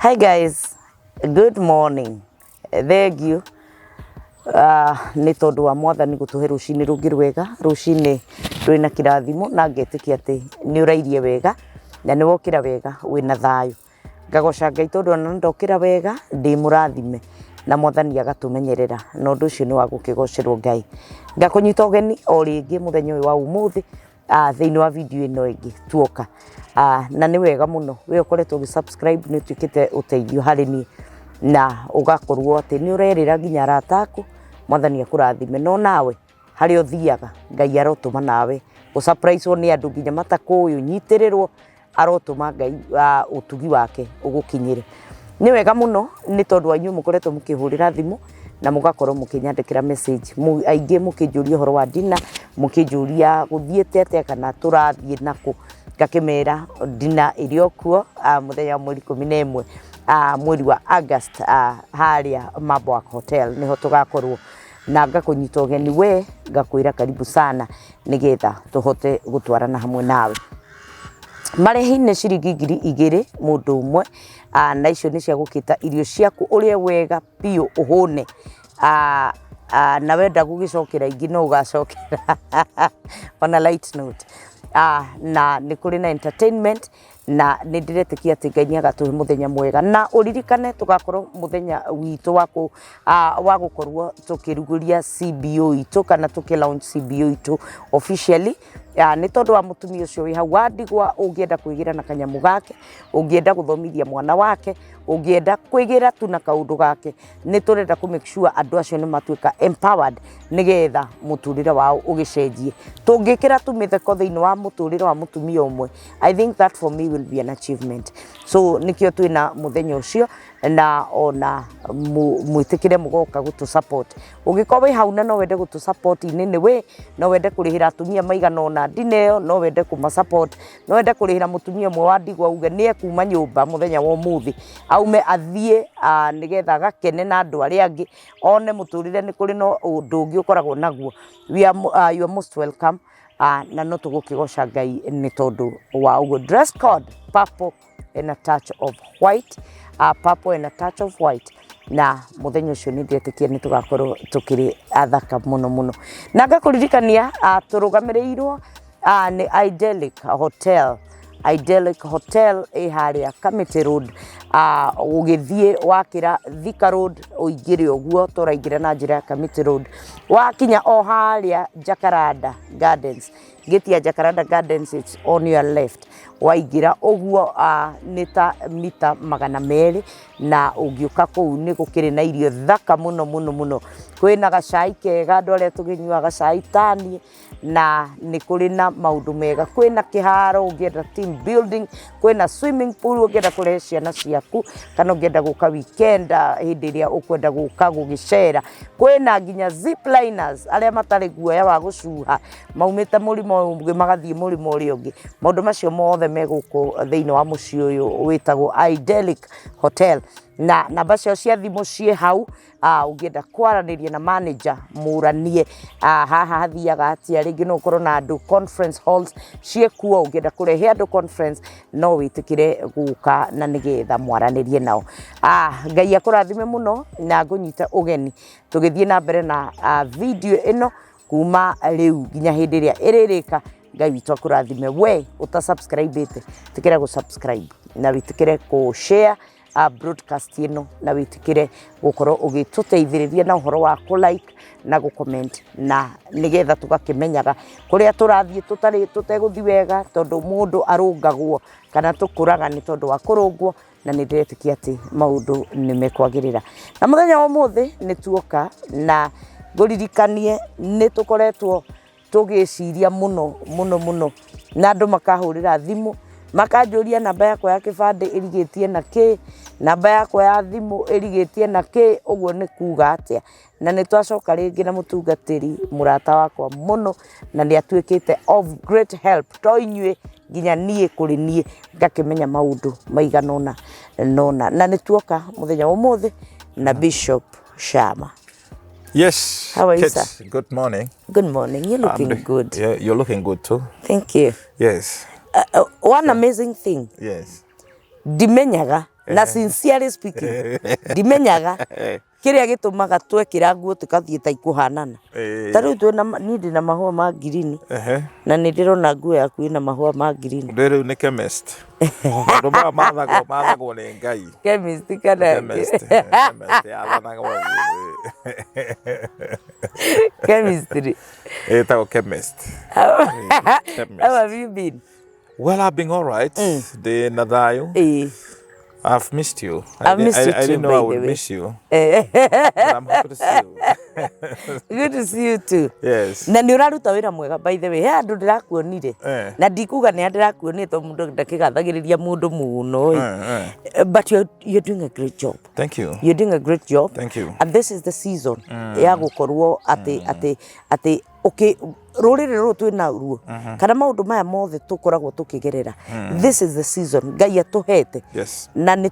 Hi guys, good morning. Thank you. Nĩ tondũ wa mwathani gũtũhe rũcinĩ rũngĩ rwega, rũcinĩ rwĩna kĩrathimo na ngetikia atĩ nĩ ũrairie wega na nĩ wokĩra wega wĩna thayũ. Ngagoca Ngai tondũ ona ndokĩra wega ndĩ mũrathime na mwathani agatũmenyerera na ũndũ ũcio nĩ wa gũkĩgocerwo Ngai. Ngakũnyita ũgeni o rĩngĩ mũthenya ũyũ wa ũmũthĩ thĩinĩ wa video ĩno ĩngĩ tuoka. Na nĩ wega mũno we ũkoretwo ũgĩ-subscribe nĩ ũtuĩkĩte ũteithio harĩ niĩ na ũgakorwo atĩ nĩ ũrerĩra nginya arata aku mwathani akũrathime no nawe harĩa ũthiaga Ngai arotũma nawe ũsurprise-wo nĩ andũ nginya matakũĩ ũnyitĩrĩrwo arotũma Ngai ũtugi wake ũgũkinyĩre. Nĩ wega mũno nĩ tondũ wa inyuĩ mũkoretwo mũkĩhũrĩra thimũ na mũgakorwo mũkĩnyandĩkĩra message aingĩ mũkĩnjũria ũhoro wa dinner mũkĩnjũria gũthiĩte atĩa kana tũrathiĩ nakũ ngakĩmera dinner ĩrĩ okuo mũthenya wa mweri 11 mweri wa August harĩa Mabwak Hotel niho tugakorwo na ngakũnyita ũgeni we ngakwĩra karibu sana nigetha tũhote gũtwarana hamwe nawe. Marĩhi nĩ ciringi 2,000 mũndũ ũmwe na icio nĩ cia gũkĩta irio ciaku ũrĩa wega biũ ũhũne na wenda gũgĩcokera ingĩ no ũgacokera on a light note. Na nĩ kũrĩ na entertainment na nĩ ndĩretĩkia atĩ Ngai agatũhe mũthenya mwega na ũririkane tũgakorwo mũthenya witũ wa gũkorwo tũkĩrugũria CBO itũ kana tũkĩ-launch CBO itũ officially. Nĩ tondũ wa mũtumia ũcio wĩ hau wa ndigwa ũngĩenda kwĩgira na kanyamũ gake, ũngĩenda gũthomithia mwana wake, ũngĩenda kwĩgira tu na kaũndũ gake, nĩ tũrenda kũ make sure andũ acio nĩ matuĩka empowered nigetha mũtũrĩre wao ũgĩcenjie. Tũngĩkĩra tu mĩtheko thĩinĩ wa mũtũrĩre wa mũtumia ũmwe, I think that for me will be an achievement. So nikĩo twĩna mũthenya ũcio na ona mwĩtĩkĩre mũgoka gũtũ support. Ũngĩkorwo wĩ hau na no wende gũtũ support nĩ we, no wende kũrĩhĩra atumia maigana ona dineo, no wende kuma support, no wende kũrĩhĩra mũtumia ũmwe wa ndigwa uge nĩ ekuma nyũmba mũthenya wa ũmũthĩ aume athiĩ nigetha agakene na andũ arĩa angĩ one mũtũrĩre nĩ kũrĩ no ũndũ ũngĩ ũkoragwo naguo. You are most welcome. Na no tũgũkĩgoca Ngai nĩ tondũ wa ũguo. Dress code purple and a touch of white, purple and a touch of white. Na mũthenya ũcio nĩ ndĩretĩkia nĩ tũgakorwo tũkĩrĩ athaka mũno mũno. Na ngakũririkania tũrũgamĩrĩirwo nĩ Idyllic Hotel harĩa Kamiti Road. Ũgĩthiĩ wakĩra Thika Road ũingĩre ũguo tũraingĩra na njĩra ya Kamiti Road wakinya o harĩa Jacaranda Gardens. Gĩtia Jacaranda Gardens, it's on your left. Waingĩra ũguo nĩ ta mita 200 na ũngĩũka kũu nĩ gũkĩrĩ na irio thaka mũno mũno mũno. Kwĩna gacai kega andũ arĩa tũgĩnyua gacai tani na nĩ kũrĩ na maũndũ mega. Kwĩna kĩharo ũngĩenda team building, kwĩna swimming pool ũngĩenda kũrehe ciana ciaku kana ũngĩenda gũka weekend hĩndĩ ĩrĩa ũkwenda gũka gũgĩcera. Kwĩna nginya zipliners arĩa matarĩ guoya wa gũcuha maumĩte mũrimo ũngĩ magathiĩ mũrimo ũrĩa ũngĩ. Maũndũ macio mothe megũkũ thĩinĩ wa mũciĩ ũyũ wĩtagwo Idyllic Hotel. Na namba ciao cia thimũ ciĩ hau ũngĩenda kwaranĩria na manager mũranie haha hathiaga atĩa. Rĩngĩ no ũkorwo na andũ conference halls ciĩkuo ũngĩenda kũrehe andũ conference no wĩtĩkĩre gũka na nĩgetha mwaranĩrie nao. Ngai akũrathime mũno na ngũnyita ũgeni tũgĩthiĩ na mbere na video ĩno kuma rĩu nginya hĩndĩ ĩrĩa ĩrĩrĩka. Ngai witũ akũrathime. We ũta-subscribe-ĩte tĩkĩra gũ-subscribe na wĩtĩkĩre kũ-share broadcast ĩno na wĩtĩkĩre gũkorwo ũgĩtũteithĩrĩria na ũhoro wa kũ-like na gũ-comment na nĩgetha tũgakĩmenyaga kũrĩa tũrathiĩ tũtegũthiĩ wega tondũ mũndũ arũngagwo kana tũkũraga nĩ tondũ wa kũrũngwo na nĩ ndĩretĩkia atĩ maũndũ nĩ mekwagĩrĩra. Na mũthenya wa ũmũthĩ nĩ tuoka na ngũririkanie nĩ tũkoretwo tũgĩciria mũno mũno mũno na andũ makahũrĩra thimũ makanjũria namba yakwa ya kĩbandĩ ĩrigĩtie na kĩ, namba yakwa ya thimũ ĩrigĩtie na kĩ, ũguo nĩ kuga atĩa. Na nĩ twacoka rĩngĩ na mũtungatĩri mũrata wakwa mũno na nĩ atuĩkĩte of great help to inyuĩ nginya niĩ kũrĩ niĩ ngakĩmenya maũndũ maigana ũna na nĩ tuoka mũthenya wa ũmũthĩ na Bishop Shammah. Yes. How are you, Kate, sir? good morning. Good morning. You're looking good. Yeah, you're looking good too. Thank you. Yes. One amazing thing. Yes. Ndimenyaga na sincerely speaking dimenyaga kiria gitumaga twekira nguo tukathie ta ikuhanana tariu twena nindi na mahua ma green na nindirona nguo yaku ina mahua ma green ndero ni chemist ndo mathagwo ni ngai chemist kana chemist athanaga chemistry tago chemist. How have you been? Well, I've been all right. The Nadayo. I've missed you. I've missed you too, I didn't know I would miss you. But I'm happy to see you. Good to see you too. Yes. Na ni uraruta wira mwega by the way. He andu ndirakuonire. Na ndikuga ni ndirakuonire to mundu ndakigathagiriria mundu muno. But you're doing a great job. Thank you. You're doing a great job. Thank you. And this is the season. Ya gukorwo ati okay, rurire ru twina ruo kana maundu maya mothe tukoragwo tukigerera. This is the season Ngai atuhete. Yes. Na ni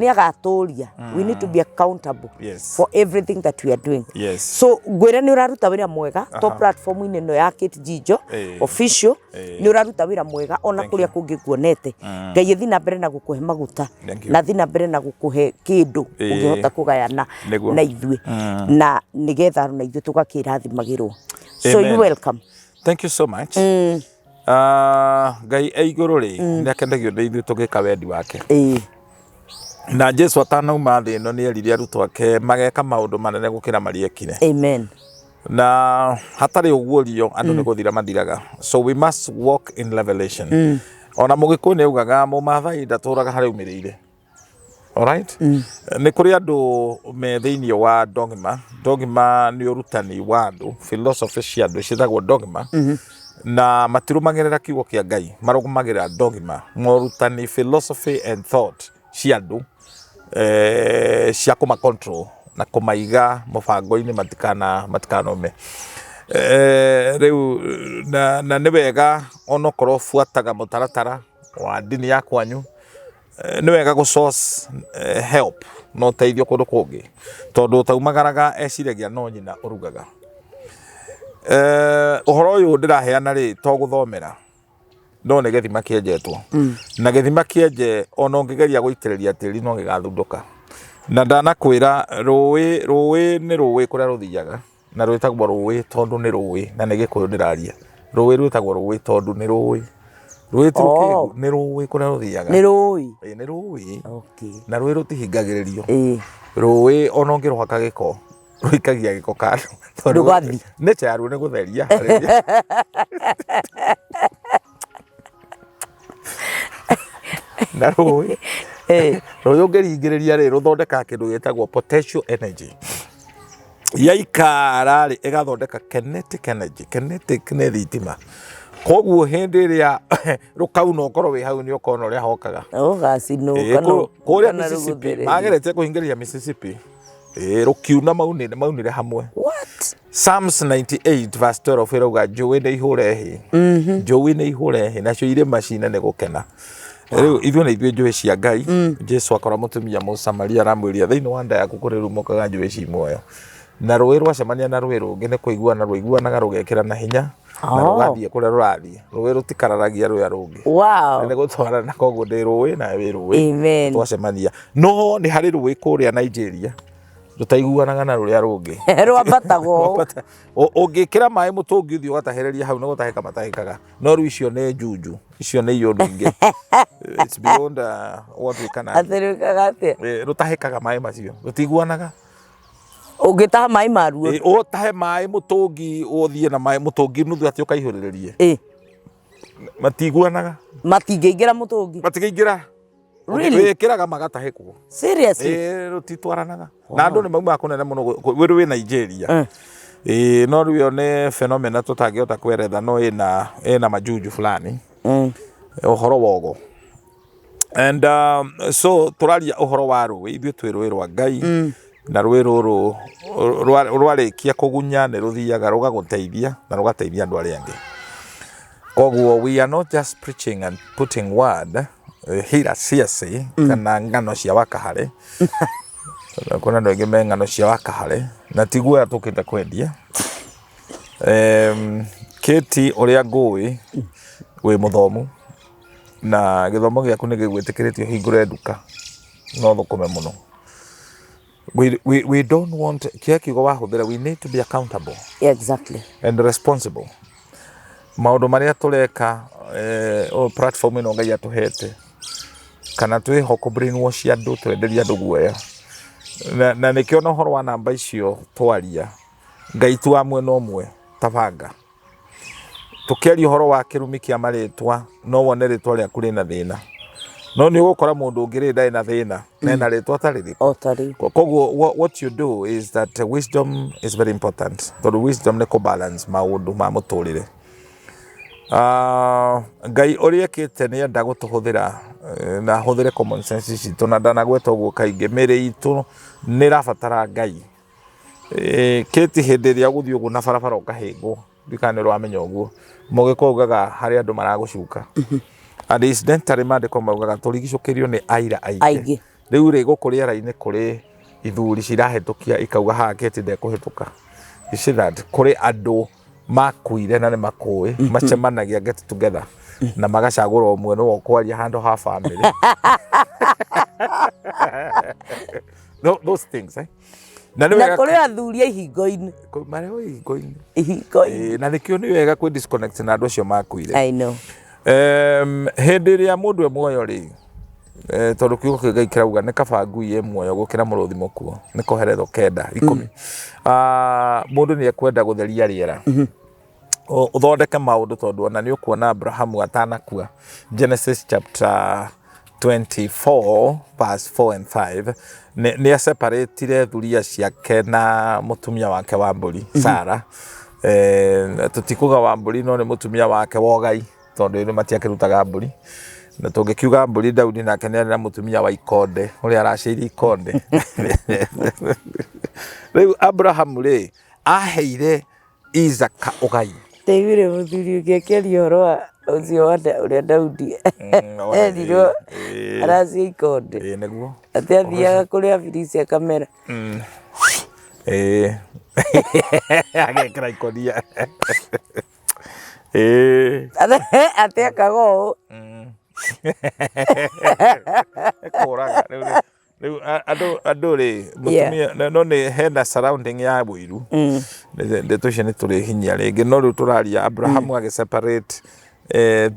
agaturia. We need to be accountable for everything that we are doing. Yes. So ngwira ni uraruta wira mwega to platform ine no ya Kate Jijo official ni uraruta wira mwega ona kuria kungi kuonete. Ngai thi na mbere na gukuhe maguta na thi na mbere na gukuhe kindu ungihota kugayana na ithui na nigetha na ithui tugakirathimagirwo. So you're welcome. Thank you so much. Ngai eiguru ri ni akendagio ni ithui tugika wendi wake. Na Jesu atanauma thi no ni erire arutwo ake mageka maundu manene gukira mariekire. Amen. Na hatari ugurio andu ni guthira mathiraga. So we must walk in revelation. Ona mugiku ni ugaga mu mathai ndaturaga hari umirire. All right? Ni kuri andu me thiini wa dogma ni urutani wa andu philosophy cia andu citagwo dogma. Na matirumagerera kiugo kia Ngai marugumagirira dogma morutani philosophy and thought cia andu cia kuma control na kumaiga mubango-ini matikanome. Riu na ni wega onokorwo fuataga mutaratara wa dini ya kwanyu ni wega go source help no teithio kundu kungi tondu taumagaraga eciragia no nyina urugaga. Uhoro uyu ndiraheana ri to guthomera no ne gethima kienjetwo na gethima kienje ona ungigeria guitiriria tiri no gigathunduka na ndanakwira ruwi ni ruwi kuria ruthiaga na rwitagwo ruwi tondu ni ruwi na ni gikuyu ndiraria ruwi rwitagwo ruwi tondu ni ruwi ruwi tuki ni ruwi kuria ruthiaga ni ruwi ni ruwi okay na ruwi rutihingagiririo ruwi ona ungirohaka giko ruikagia giko kando ndugathi ne charu ni gutheria na ruwi ruwi ungiringiriria ri ruthondeka kindu gitagwo potential energy yaikara ri igathondeka kinetic energy. Kinetic ni thitima koguo hindi iria rukauna ukorwo wi hau ni ukona uria hokaga gacino kana kuria Mississippi magerete kuhingiria Mississippi rukiuna maunire hamwe. What? Psalms 98 verse 12 irauga Njuui ni ihure hi. Njuui ni ihure hi nacio irima cine ni gukena. Riu ithuĩ na ithuĩ njũĩ cia Ngai. Jesu akora mutumia Mũsamaria aramwĩria thĩinĩ wa nda yaku kũrĩ rumokaga njũĩ ci muoyo na rũĩ rwacemania na rũĩ rũngĩ nĩ kũiguana rũiguanaga rũgekĩra na hinya na rũgathiĩ kũrĩa rũrathiĩ. Rũĩ rũtikararagia rũĩa rũngĩ. Nĩ gũtwarana koguo ndĩ rũĩ na wĩ rũĩ twacemania no nĩ harĩ rũĩ kũrĩa Nigeria rutaiguanaga na rũrĩa rũngĩ rwambatagwo ũngĩkĩra maĩ mũtũngi ũthiĩ ũgatahereria hau nĩ gũtahĩka matahĩkaga no rĩu icio nĩ njuju icio nĩ iũndũ ingĩ. It's beyond what we can atĩrĩkaga atĩa rũtahĩkaga maĩ macio rũtiguanaga ũngĩtaha maĩ maruo ũtahe maĩ mũtũngi ũthiĩ na maĩ mũtũngi nuthu atĩ ũkaihũrĩrĩrie matiguanaga matingĩingĩra mũtũngi matingĩingĩra wĩkĩraga magatahĩkwo seriously rũtitwaranaga na andũ nĩ maumaga kũnene mũno wĩ Nigeria no rĩu nĩ phenomena tũtangĩhota kweretha no ĩna majuju fulani ũhoro wogo and so tũraria ũhoro wa rũĩ ithuĩ twĩ rũĩ rwa Ngai na rũĩ rũrũ rwarĩkia kũgunya nĩ rũthiaga rũgagũteithia na rũgateithia andũ arĩa angĩ. Koguo we are not just preaching and putting word hira ciaci kana ngano cia wakahare kuna andũ aingĩ me ngano cia wakahare na tiguoya tũkĩte kwendia. Kĩti ũrĩa ngũĩ wĩ mũthomu na gĩthomo gĩaku nĩ gĩgwĩtĩkĩrĩtio hingũre nduka no thukume muno. We don't want kia kiugo wahuthira, we need to be accountable. Exactly. And responsible. Maundu maria tureka o platform ino Ngai atuhete kana twiho ku brainwash andu twenderia andu guoya na nikio no horo wa namba icio twaria Ngai tu amwe no mwe tabanga tukiaria horo wa kirumi kia maritwa no wone ritwa ria kuri na thina no ni gukora mundu ungiri ndai na thina na ritwa tariri Otari. koguo what you do is that wisdom is very important. The wisdom ne ko balance maundu ma muturire. Ngai oria kite ni enda gutuhuthira na huthire common sense citu na ndana gweta uguo kaingi miri itu ni rabatara Ngai kiti hindi ria guthii uguo na barabara ukahingwo ndikanirwo amenya uguo mugiko ugaga hari andu maragucuka and incidentally mandiko maugaga turigicukirio ni aira aige riu ri gukuri ara-ini kuri ithuri cirahitukia ikauga ha kiti ndekuhituka you see that kuri andu makuire na ni makui macemanagia get together na magacagura umwe no kwaria handu ha family. No, those things na kuri athuri ihingo-ini mare o ihingo-ini na nikio ni wega ku disconnect na andu acio makuire. I know. Hindi ria mundu e muoyo ri tondu kiugo kia Ngai kirauga ni kaba ngui e muoyo gukira muruthi mukuo ni koheretho 10 mundu ni ekwenda gutheria riera uthondeke maundu tondu ona ni ukuona Abrahamu atanakua Genesis chapter 24 verse 4 and 5 ni aseparatire thuria ciake na mutumia wake wa mburi Sara. Tutikuga wa mburi no ni mutumia wake wa Ngai tondu ni matiakirutaga mburi na tungikiuga mburi Daudi nake ni na mutumia wa ikonde uria araciiri ikonde. Riu Abraham ri aheire Isaka ugai Teivire muthuri ugiakiaria horo wa ucio wa uria Daudi erirwo aracia ikonde niguo ati athiaga kuri Afirisi akamera agekira ikonia ati akaga uu kuraga riu andu ri mutumia no ni hena surrounding ya bwiru ndeto cio ni turi hinya ringi no riu turaria Abraham agiseparate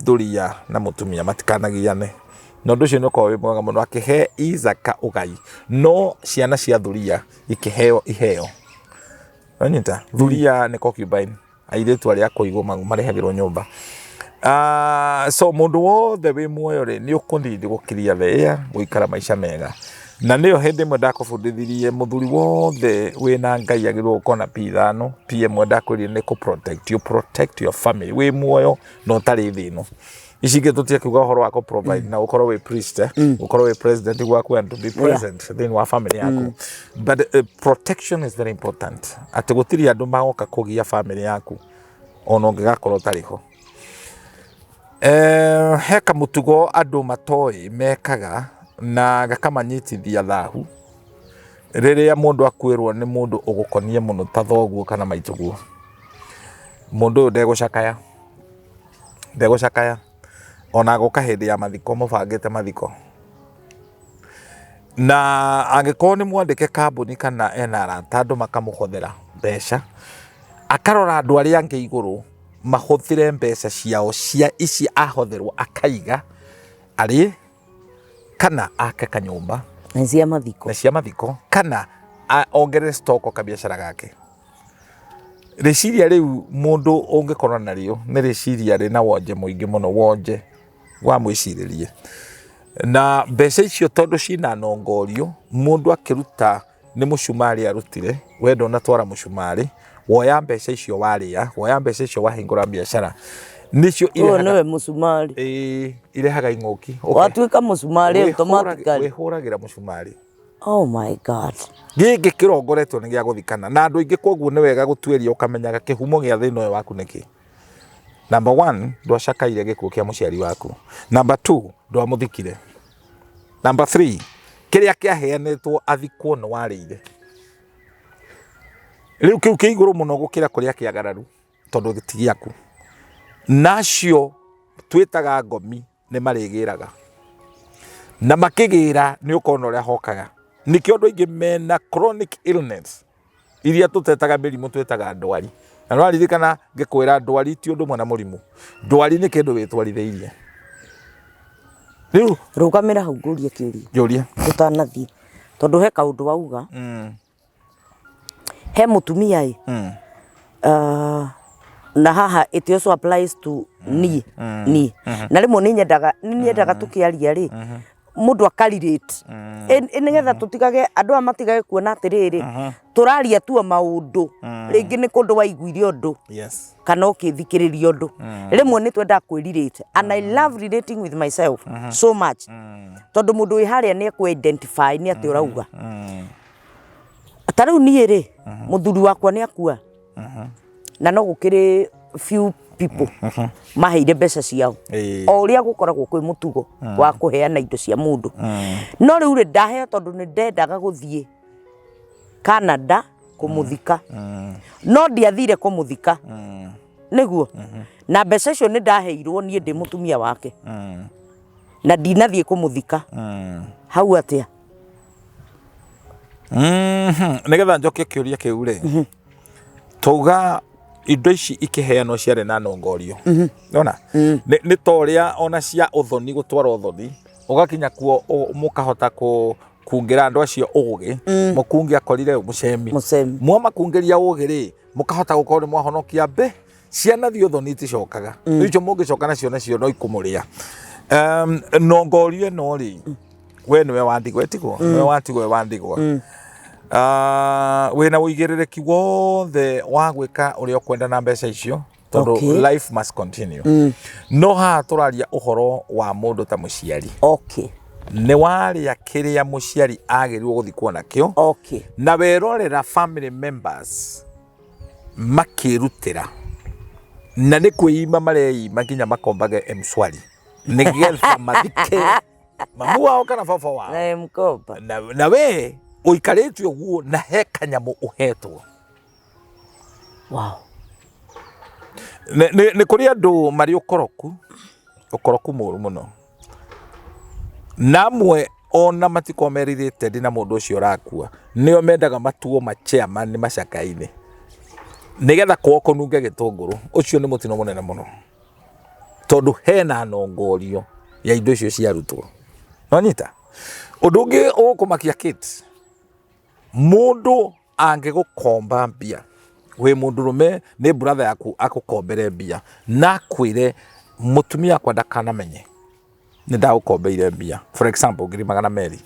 thuria na mutumia matikanagiane no ndu cio ni ko wi mwega muno akihe Isaka ugai no ciana cia thuria ikiheo iheo anyita thuria ni concubine airetu aria koigwo marehagirwo nyumba. So mundu wothe wi muoyo ri ni ukunidi gukiria thea guikara maisha mega na niyo hindi mwe ndakubundithirie muthuri wothe wina Ngai agirwo ukona pithano PM ndakwiri ni ku protect your family wi muoyo no tari thino icige tutie kuga horo wako provide na ukorwo wi priest ukorwo wi president gwaku and to be present then wa family yako but protection is very important ati gutiri andu magoka kugia family yaku ono ngigakorwo tariho. Heka mutugo andu matoi mekaga na gakamanyitithia thahu riria mundu akwirwo ni mundu ugukonie muno ta thoguo kana maituguo mundu ndegucakaya ona guka hindi ya mathiko mubangite mathiko na angikorwo ni mwandike kambuni kana ena arata andu makamuhothera mbeca akarora andu aria angi iguru mahuthire mbeca ciao cia ici ahotherwo akaiga ari kana ake kanyumba na cia mathiko kana ongere stock ka biashara gake. Reciria riu mundu ungikorwo nario ni reciria ri na wonje muingi muno wonje wa mwiciririe na mbeca icio tondu cina nongorio mundu akiruta ni mucumari arutire wendo na twara mucumari woya mbeca icio waria woya mbeca icio wahingura biashara nicio irehaga mucumari irehaga ing'oki watuika mucumari automatically wihuragira mucumari. Oh my God. Gigi kirongoretwo ni gia guthikana na andu ingi koguo ni wega gutweria ukamenyaga kihumo gia thina uyu waku niki. Number 1 ndwacakaire gikuo kia muciari waku. Number 2 ndwamuthikire. Number 3 kiria kiaheanetwo athikwo no warire. Riu kiu kiiguru muno gukira kuria kiagararu tondu gitigiaku nacio twitaga ngomi ni marigiraga na makigira ni ukona uria hokaga nikio andu aingi mena chronic illness iria tutetaga mirimu twetaga ndwari na no aririkana ngikwira ndwari ti undu mwana murimu ndwari ni kindu witwaritheirie riu rugamira hau ngurie kiuria juria tutanathie tondu he kaundu wauga he mutumia na haha it also applies to ni na rimwe ni nyendaga tukiaria ri mundu akarirate nigetha tutigage andu amatigage kuona atiriri turaria tu maundu ringi ni kundu waiguire undu kana ukithikiriria undu rimwe ni twenda kwirelate and I love relating with myself so much tondu mundu wi haria ni ku identify ni ati urauga atariu ni ri muthuri wakwa ni akua na no gukiri few people maheire mbeca ciao o uria gukoragwo kwi mutugo wa kuheana indo cia mundu no riu ri ndaheo tondu ni ndendaga guthie Canada kumuthika no ndiathire kumuthika niguo na mbeca cio ni ndaheirwo nie ndi mutumia wake na ndinathie kumuthika hau atia nigetha njoke kiuria kiu ri tuga indo ici ikiheanwo ciare na nongorio nona ni toria ona cia uthoni gutwara uthoni ugakinya kuo mukahota kungira andu acio ugi mukungi akorire mucemi mwa makungiria ugi ri mukahota gukorwo mwahonokia mbe ciana thio uthoni ticokaga icio mungicoka nacio no ikumuria nongorio no ri we niwe wandigwe tiguo niwe watigwe wandigwa wina uigirereki wothe wa gwika uria ukwenda na mbeca icio tondu life must continue no ha turaria uhoro wa mundu ta muciari ni waria kiria muciari agirirwo guthikwo nakio na werorera family members makirutira na ni kwima mareima nginya makombage mswari nigetha mathike mamu wao kana baba wao na mkomba na we uikarete uguo na he kanyamu uhetwo ni kuri andu mari ukoroku muru muno namwe ona matikomeririte ndi na mundu ucio rakua nio mendaga matuo ma chairman ni macakaini nigetha kwoko nunge gitunguru ucio ni mutino munene muno tondu hena nongorio ya indo icio ciarutwo nonyita undu ungi ukumakia kit mundu angigukomba mbia we mundu rume ni brother yaku akukombere mbia na kwire mutumia kwa ndakana menye ni ndagukombeire mbia for example ngiri magana meri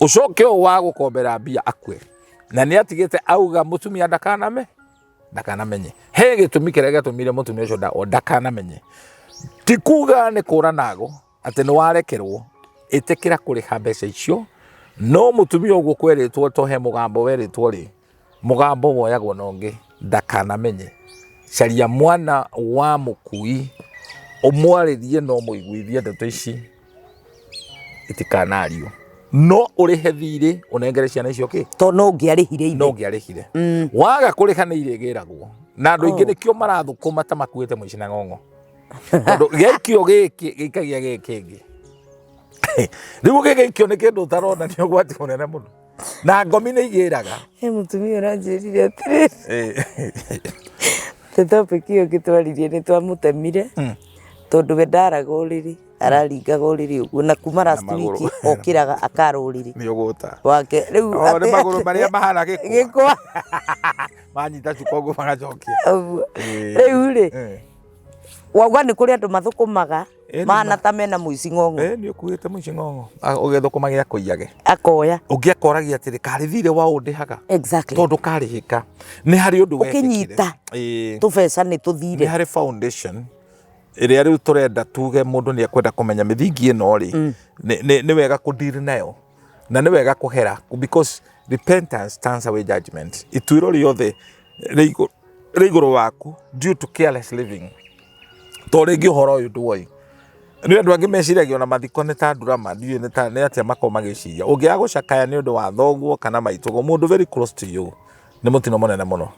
ucoke o wa gukombera mbia akwe na ni atigite auga mutumia ndakana menye he gitumi kiria giatumire mutumia ucio ndakana menye tikuga ni kuranago ati ni warekerwo itikira kuriha mbeca icio no mutumia uguo kweritwo tohe mugambo weritwo ri mugambo woyagwo nongi ndakana menye caria mwana wa mukui umwaririe no muiguithie ndeto ici itikanario no urihe thiri unengere ciana icio ki to no ngiarihire waga kuriha ni iregiragwo na andu ingi nikio marathukuma ta makuite muicina ngongo tondu gekio giki gikagia gikingi riu gikio ni kindu tarona ni ugwati munene muno na ngomi ni igiraga mutumia uranjirire atiri tetopikio gitwaririe ni twamutemire tondu we ndaraga uriri araringaga uriri uguo na kuma last week okiraga akaruriri ni uguta wake riu ni maguru maria mahana gikwa manyita cukongo magacokia riu ri wauga ni kuri andu mathukumaga mana ta mena muici ngongo ni ukuite muici ngongo ugithukumagira kuiyage akoya ungiakoragia atiri kari thire wa undihaga tondu karihika ni hari undu wekikire ukinyita tubesa ni tuthire ni hari foundation iria riu turenda tuge mundu ni akwenda kumenya mithingi ino ri ni wega kudeal nayo na ni wega kuhera because repentance turns away judgment ituiro riothe riguru waku due to careless living toregi horo yu duoi ni andu angi meciragia ona mathiko ni ta ndurama ndiu ni ta ni atia makomagiciria ungiaga gucakaya ni undu wa thoguo kana maitugo mundu very close to you ni mutino munene muno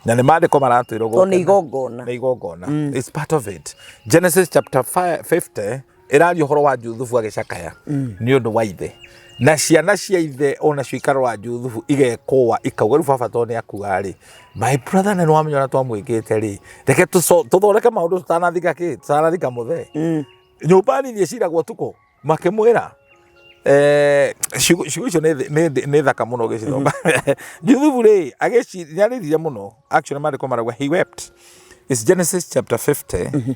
na ni maandiko maratwira go ni igongona it's part of it. Genesis chapter 50 irario horo wa Juthubu agicakaya ni undu wa ithe na ciana cia ithe ona ciikaro wa Juthubu igekwa ikauga ru baba to ni akua ri my brother ne no amenyana twamwikite ri reke tuthoreke maundu tutanathika muthe nyumba ni ciiragwo tuko makimwira ciugo icio nĩ thaka mũno gĩcithoma Juthubu rĩ agĩciarĩrire mũno actually marĩko maragwa he wept. It's Genesis chapter 50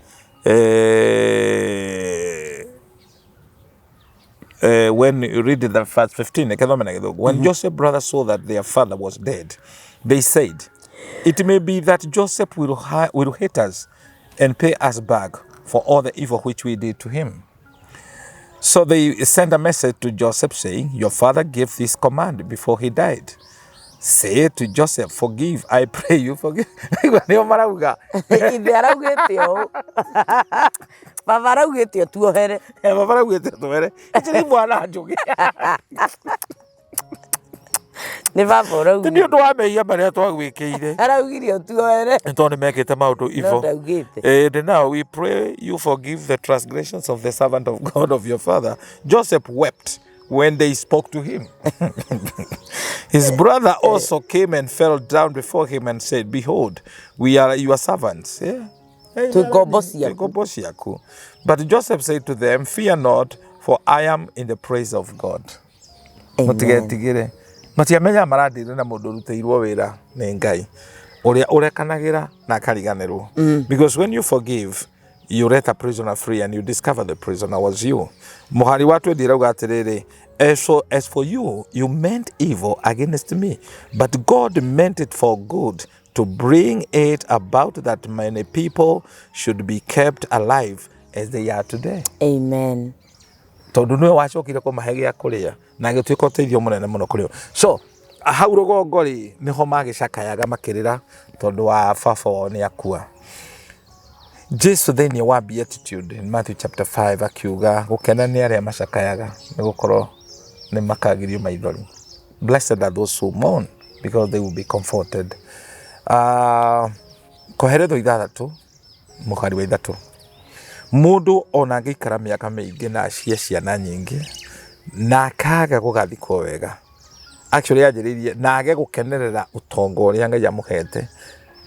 when you read the verse 15 when Joseph's brothers saw that their father was dead, they said, it may be that Joseph will hate us and pay us back for all the evil which we did to him. So they sent a message to Joseph saying, your father gave this command before he died. Say to Joseph, forgive, I pray you, forgive. Nĩ baba ũrauga. Nĩ ũndũ wa mehia marĩa twagwĩkĩire. Araugire ũtuoere. Nĩ tondũ nĩmekĩte maũndũ evil. And now we pray you forgive the transgressions of the servant of God of your father. Joseph wept when they spoke to him. His brother also came and fell down before him and said, behold, we are your servants. But Joseph said to them, fear not, for I am in the praise of God. Amen. Matiamenya maradire na mundu ruteirwo wira ni Ngai uria urekanagira na kariganirwo. Because when you forgive, you let a prisoner free and you discover the prisoner was you. Muhari watu ndirauga atiriri, as for you, you meant evil against me, but God meant it for good, to bring it about that many people should be kept alive as they are today. Amen. Tondu nwe wacokire ko mahege akuria na gituika uteithio munene muno kurio. So hau rugongo ri niho magicakayaga makirira tondu wa baba wao ni akua. Jesu thĩinĩ wa Beatitude in Matthew chapter 5 akiuga gukena nĩ arĩa macakayaga nĩ gukorwo nĩ makagirio maithori. Blessed are those who mourn because they will be comforted. Koheretho ithathatu mũhari wa ithatu. Mundu ona ngĩikara mĩaka mĩingĩ na acie ciana nyingĩ na akaga gũgathikwo wega. Actually yanjĩrĩirie na age gũkenerera ũtonga ũrĩa Ngai amũhete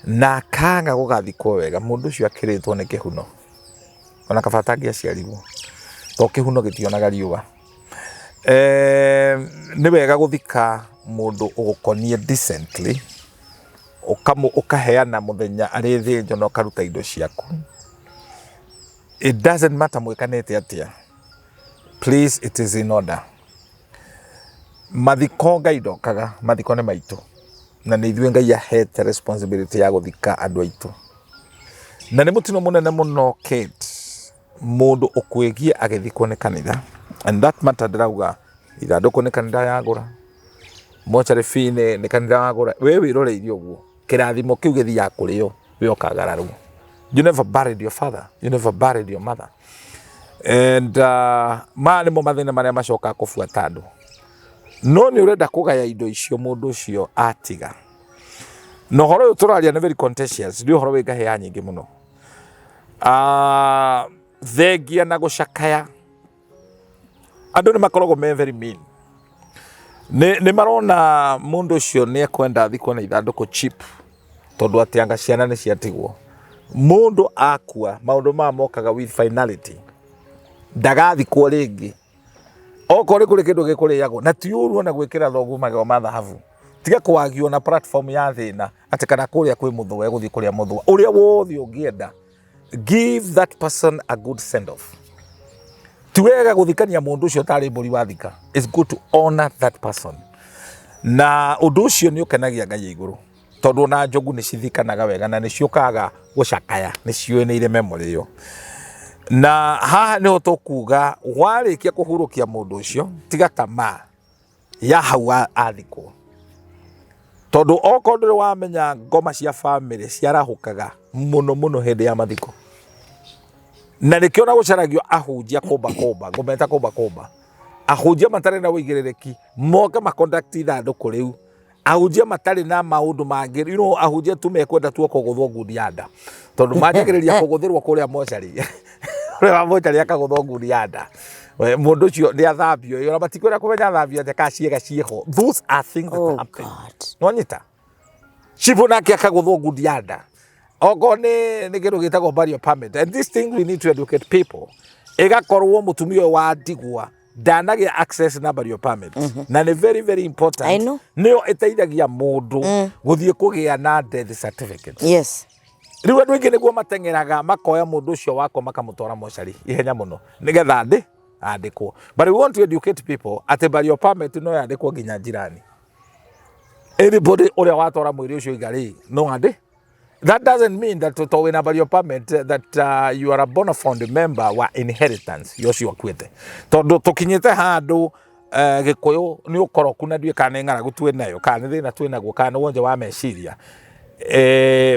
na akaga gũgathikwo wega. Mundu ũcio akĩrĩtwo nĩ kĩhuno ona kabata angĩaciarirwo to kĩhuno gĩtionaga riũa. Nĩ wega gũthika mundu ũgũkonie decently ũkaheana mũthenya arĩ thĩnjo na ũkaruta indo ciaku. It doesn't matter mwekanete atia. Please, it is in order. Mathiko Ngai ndokaga, mathiko nĩ maitũ. Na nĩ ithuĩ Ngai ahete responsibility ya gũthika andũ aitũ. Na nĩ mũtino mũnene mũno Kate, mũndũ ũkwĩgie agĩthikwo nĩ kanitha. And that matter ndĩrauga ithandũkũ nĩ kanitha yagũra, mochari fee nĩ kanitha yagũra. We wĩroreirie ũguo, kĩrathimo kĩu gĩthiaga kũrĩo, we ũkagararwo. You never buried your father. You never buried your mother. And ma nĩ mo mathĩna marĩa macoka kũbuata andũ. No nĩ ũrenda kũgaya indo icio mũndũ ũcio atiga. No horo ũyũ tũraria nĩ very contentious. Nĩ ũhoro wĩ ngahĩha nyingĩ mũno. Thengia na gũcakaya. Andũ nĩ makoragwo me very mean. Nĩ marona mũndũ ũcio nĩ ekwenda thikwo na ithandũkũ cheap. Tondũ atĩ anga ciana nĩ ciatigwo. Mundu akua maundu ma mokaga with finality. Ndagathikwo ringi. Okorwo kuri kindu gikuriagwo na ti uru na gwikira thogu magego ma thahabu. Tiga kwagio na platform ya thina ati kana kuria kwi muthwe guthi kuria muthwa uria wothe ungienda. Give that person a good send off. Tiwega guthikania mundu ucio tari mburi wathika. It's good to honor that person. Na undu ucio ni ukenagia Ngai iguru. Tondu na njogu nĩ cithikanaga wega na nĩ ciũkaga gũcakaya, nĩ ciũnĩire memory yo. Na haha nĩ ũtũkuga warĩkia kũhurũkia mũndũ ũcio tiga tamaa ya hau athikwo. Tondu okorwo ndũrĩ wamenya ngoma cia family ciarahũkaga mũno mũno hĩndĩ ya mathiko. Na nĩkĩo na gũcaragio ahunjia kũmba ngometa kũmba. Ahunjia matarĩ na ũigĩrĩrĩki moke maconduct ithandũkũ rĩu. Ahunjia matari na maundu mangĩ, you know, ahunjia tu mekwenda tu kũgũthwo ngundi anda. Tondu manjagĩrĩria kũgũthĩrwo kũrĩa mochari. ore wa mochari akaguthwo nguri yanda mundu ucio ni athambio yo batikwira kumenya athambio ate kaciega cieho. Those are things that happen. Nonyita chifu nake akaguthwo nguri yanda ogo ni kindu gitagwo barrier permit, and this thing we need to educate people. Igakorwo mutumia wa ndigwa ndanagia access na barrier permit na ni very very important. Nio iteithagia mundu guthie kugia na death certificate. Yes. Riu andu ingi niguo matengeraga makoya mundu ucio wako makamutwara mochari ihenya muno nigetha andikwo. But we want to educate people at barrier permit no yandikwo nginya jirani. Anybody uria watwara mwiri ucio igari no andi. That doesn't mean that to win a barrier permit that you are a bona fide member wa inheritance yocio kwete. Tondu tukinyite handu gikuyu ni ukoroku na ndui kana ng'aragu twi nayo kana thina twi naguo kana wonje wa meciria.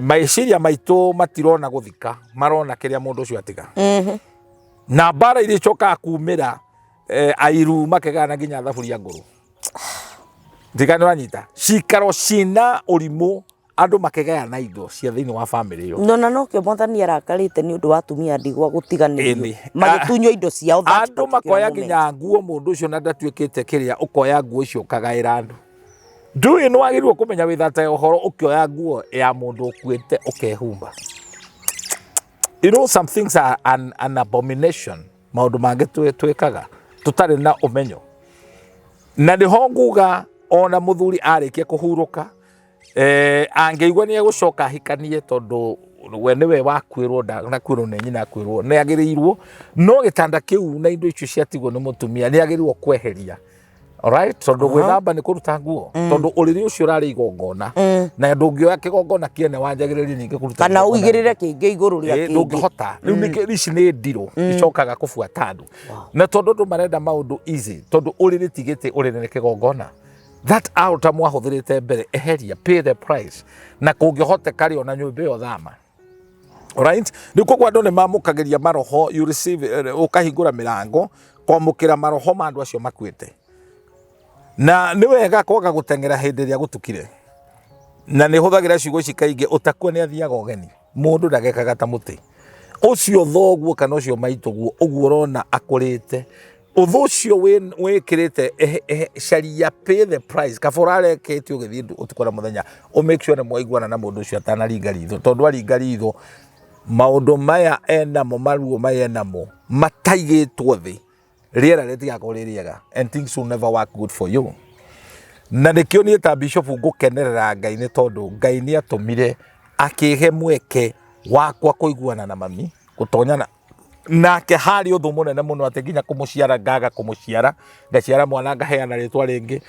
Meciria maitu matirona guthika marona kiria mundu ucio atiga. Na bara iria icoka kumira airu makegana nginya thaburia nguru. Ndikana wanyita cikaro cina urimu andu makegaya na indo cia thiini wa family yo. No kio Mwathani arakarite ni undu wa atumia ndigwa gutiganirio magitunywo indo ciao. Andu makoya nginya nguo mundu ucio na ndatuikite kiria ukoya nguo icio kagaira andu. Ndui no agirwo kumenya withata uhoro ukioya nguo ya mundu ukuite ukehumba. You know, some things are an abomination. Maundu mange twikaga tutari na umenyo. Na ndiho nguga ona muthuri arikia kuhuruka angeigwa ni egucoka hikanie tondu we niwe wakwirwo na kwirwo ni nyina kwirwo ni agirirwo no gitanda kiu na indo icio ciatigwo ni mutumia ni agirirwo kweheria. Alright, tondu gwithamba ni kuruta nguo tondu uriri ucio rari igongona na ndungioya kigongona kiene wanjagiriria ninge kuruta kana uigirire kingi iguru ria kingi ndungihota riu ici ni ndiro icokaga kufuata andu na tondu ndu marenda maundu easy tondu uriri tigite uriri ni kigongona. That out amwahuthirite mbere eheria, pay the price na kungihoteka ri ona nyumba yo thama. Alright, niko kwa andu ni mamukagiria maroho, you receive ukahingura mirango kwamukira maroho ma andu acio makwite. Na ni wega kwaga gutengera hindi ria gutukire na ni huthagira ciugo ici kaingi utakua ni athiaga ugeni mundu ndagekaga ta muti ucio thoguo kana ucio maituguo uguo rona akurite uthu ucio wikirite sharia, pay the price kaforare ketio githindi utukora muthenya o make sure na mwaiguana na mundu ucio atana ringa ritho tondu aringa ritho maundu maya enamo maruo maya enamo mataigitwo thi riera ritigakorwo ririega and things will never work good for you. Na nikio ni ta bishop ngukenerera Ngai ni tondu Ngai ni atumire akihe mweke wakwa kuiguana na mami gutonyana nake hari uthu munene muno ati nginya kumuciara ngaga kumuciara ngaciara mwana ngaheana ritwa ringi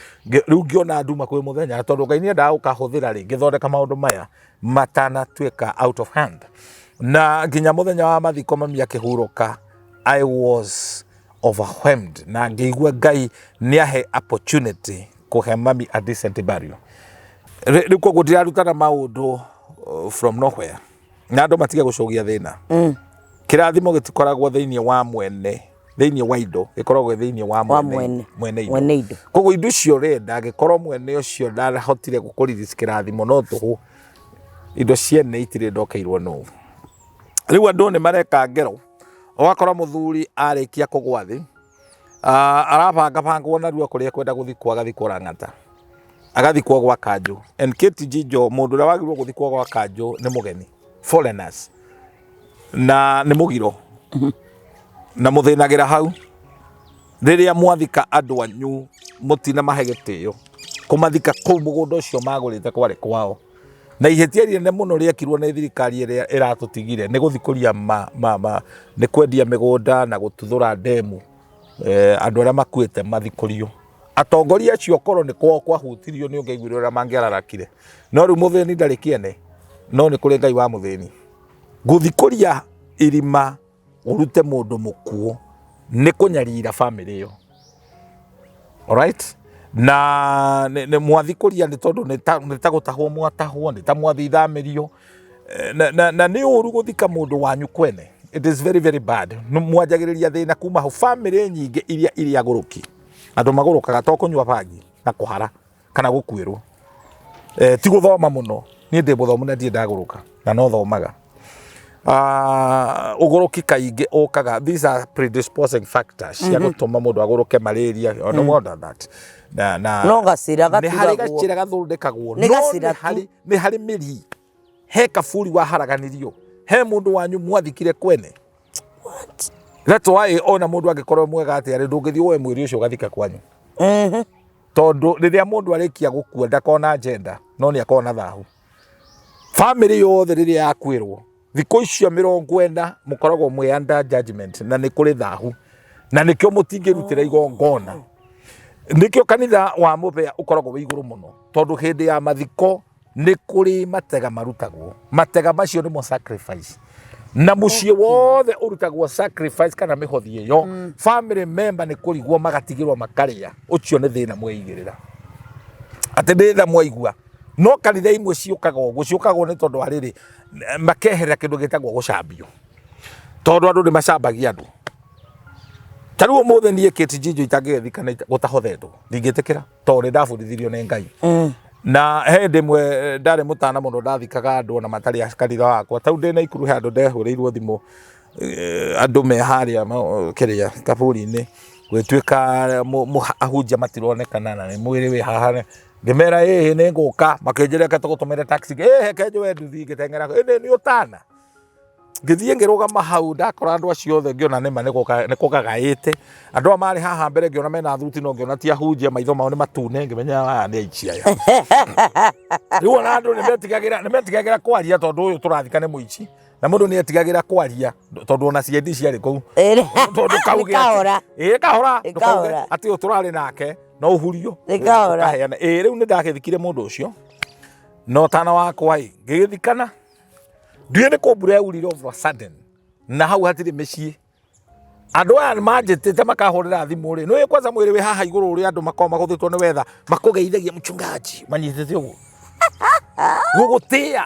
riu ngiona nduma kwi muthenya tondu Ngai ni endaga ukahuthira ringi thondeka maundu maya matana tweka out of hand. Na nginya muthenya wa mathiko mami akihuruka I was overwhelmed na ngeigua Ngai ni ahe opportunity kuhe mami a decent burial. Riko gutirarutana maundu from nowhere na andu matige gucogia thina. Kirathimo gitikoragwo thiini wa mwene, thiini wa indo gikoragwo thiini wa mwene indo. Koguo indo cio renda gikorwo mwene ucio ndarahotire gukuriricia kirathimo no tuhu indo ciene itire ndokeirwo no. Riu andu ni mareka ngero ogakora muthuri arikia kugwa thi arabanga wona ruo kuria kwenda guthikwa agathikwo Rang'ata agathikwo gwa Kanju and Kate Jijo mundu ria wagirwo guthikwo gwa Kanju ni mugeni foreigners na ni mugiro na muthinagira hau riria mwathika andu anyu mutina mahe gitio kumathika kuu mugunda ucio magurite kwari kwao na ihetia rinene muno riekirwo ni thirikari iria iratutigire ni guthikuria ni kwendia migunda na gututhura ndemu andu aria makuite mathikurio atongoria acio korwo ni kwahutirio ni ungeiguire uria mangiararakire no riu muthini ndari kiene no ni kuri Ngai wa muthini guthikuria irima urute mundu mukuo ni kunyarira family yo. Alright, na ne mwathikuria ni tondu ni ta gutahwo mwatahwo ni ta mwathithamirio na ni uru guthika mundu wanyu kwene. It is very very bad. Mwajagiriria thina kuma ho family nyingi iria guruki andu magurukaga to kunywa bangi na kuhara kana gukwirwo ti guthoma muno ni ndi muthomu na ndi ndaguruka na no thomaga ugoroki kaingi okaga, these are predisposing factors cia gutuma mundu agoroke malaria or no more than that. No gacira nĩ harĩ gaturagwo gacĩra gathondekagwo Nĩ gacĩra tu. nĩ harĩ mĩri he kaburi waharaganirio he mundu wanyu mwathikire kwene. That's why ona mundu angikorwo mwega atia ri ndungithii we mwiri ucio gathika kwanyu tondu riria mundu arikia gukua ndakona agenda no ni akona thahu. Family yothe riria yakwirwo thikũ icio 40 mukoragwo mwe under judgment na nĩ kũrĩ thahu na nĩkĩo mũtingĩrutĩra igongona. Nĩkĩo kanitha wa mũbĩa ũkoragwo wĩ igũrũ mũno tondu hĩndĩ ya mathiko nĩ kũrĩ matega marutagwo. Matega macio nĩmo sacrifice na mũciĩ wothe ũrutagwo sacrifice kana mĩhothi ĩyo. Family member nĩ kũrigwo magatigĩrwo makarĩa. Ũcio nĩ thĩna mweigĩrĩra atĩ nĩ tha mwaigua. No kanitha imwe ciũkagwo nĩ tondu wa rĩrĩ makeherera kĩndũ gĩtagwo gũcambio tondu andũ nĩ macambagia andũ. Tarĩu ũmũthĩ niĩ kĩti Jijo itangĩgethikana gũtahothetwo ndingĩtĩkĩra tondu nĩ ndabundithirio nĩ Ngai. Na hĩndĩ ĩmwe ndarĩ mũtana mũno ndathikaga andũ ona matarĩ a kanitha wakwa. Tau ndĩ Naikuru he andũ ndehũrĩirwo thimũ andũ me harĩa kĩrĩa kaburi-inĩ gwĩtuĩka ahunjia matironekana na nĩ mwĩrĩ wĩ haha. Ngĩmera nĩ ngũka makĩnjĩra reke tũgũtũmĩre taxi reke njoe nduthi ngĩteng'era nĩ ũtana. Ngĩthiĩ ngĩrũgama hau ndakora andũ acio othe ngĩona nĩma nĩ kũgagaĩte. Andũ aya marĩ haha mbere ngĩona mena thuti no ngĩona ti ahunjia maitho mao nĩ matune ngĩmenya aya nĩ aici aya. Rĩu ona andũ nĩ metigagĩra kwaria tondu ũyũ tũrathika nĩ mũici na mũndũ nĩ etigagĩra kwaria tondu ona CID ciarĩ kũu tondu kauge kahora atĩ ũyũ tũrarĩ nake no ũhurio ũkaheana. Rĩu nĩ ndagĩthikire mũndũ ũcio no tana wakwa ngĩgĩthikana ndiũĩ nĩ kũ mbura yaurire all of a sudden na hau hatirĩ mĩciĩ. Andũ aya manjĩtĩte makahũrĩra thimũ rĩ nĩ kwanza mwĩrĩ wĩ haha igũrũ ũrĩa andũ makoragwo magũthĩtwo nĩ wetha makũgeithagia mchungaji manyitĩte ũguo gũgũtĩa.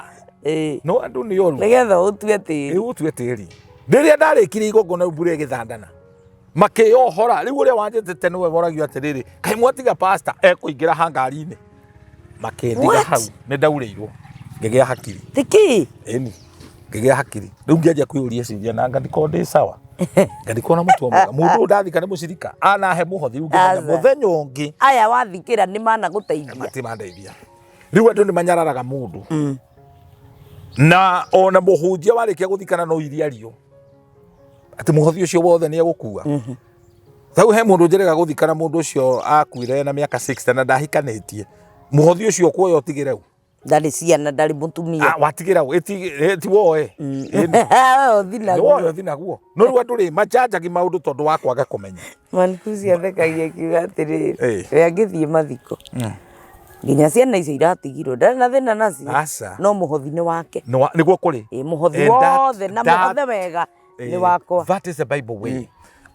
No andũ nĩ oru nĩgetha ũtue tĩri ũtue tĩri. Rĩrĩa ndarĩkire igongona mbura ĩgĩthandana makĩyohora. Rĩu ũrĩa wanjĩtĩte nĩwe woragio atĩrĩrĩ kaĩ mwatiga pastor ekũingĩra hangari-inĩ makĩndiga hau. Nĩ ndaurĩirwo ngĩgĩa hakiri tiki ĩni ngĩgĩa hakiri. Rĩu ngĩanjia kwĩyũria ciũria na ngandĩkorwo ndĩ sawa ngandĩkorwo na mũtugo mwega. Mũndũ ũyũ ndathika nĩ mũcirika anahe mũhothi. Rĩu ngĩmenya mũthenya ũngĩ aya wathikĩra nĩ managũteithia matimandeithia. Rĩu andũ nĩ manyararaga mũndũ na ona mũhunjia warĩkia gũthikana no iriario atĩ mũhothi ũcio wothe nĩ egũkua. Tau he mũndũ njĩrĩga gũthikana mũndũ ũcio akuire na mĩaka 60 na ndahikanĩtie. Mũhothi ũcio kuoya ũtigĩre u ndarĩ ciana ndarĩ mũtumia watigĩra u ti woe woe naguo. No rĩu andũ rĩ majanjagi maũndũ tondu wa kwaga kũmenya. Manikuzi athekagia kiuga atĩrĩrĩ we angĩthiĩ mathiko nginya ciana icio iratigirwo ndarĩ na thĩna nacio no mũhothi-inĩ wake nĩguo kũrĩ mũhothi wothe na mũhothe wega nĩ wakwa. That is the Bible way.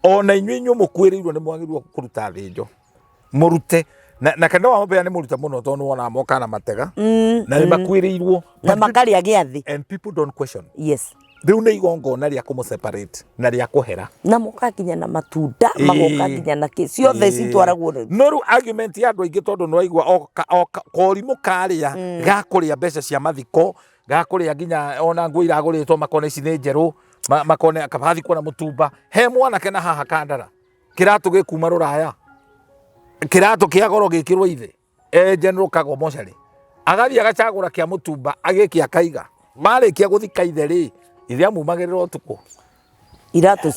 Ona inyuĩ mũkuĩrĩirwo nĩ mwagĩrĩirwo kũruta thĩnjo mũrute na kanitha wa mũbĩa nĩ mũrute mũno tondu wona moka na matega na nĩ makuĩrĩirwo na makarĩa gĩathĩ and people don't question. Yes. Rĩu nĩ igongona rĩa kũmũ-separate na rĩa kũhera na moka nginya na matunda magoka nginya na kĩ ciothe citwaragwo. No rĩu argument ya andũ aingĩ tondu nĩ waigua korimũ karĩa gakũrĩa mbeca cia mathiko gakũrĩa nginya ona nguo iragũrĩtwo makona ici nĩ njerũ makona kabathi kuona mũtumba. He mwanake na haha kandara kĩratũ gĩkuma Rũraya kĩratũ kĩa goro gĩkĩrwo ithe General Kago mocarĩ agathiĩ agacagũra kĩa mũtumba agĩkia kaiga. Marĩkia gũthika ithe rĩ ithe amumagĩrĩra ũtukũ iratũ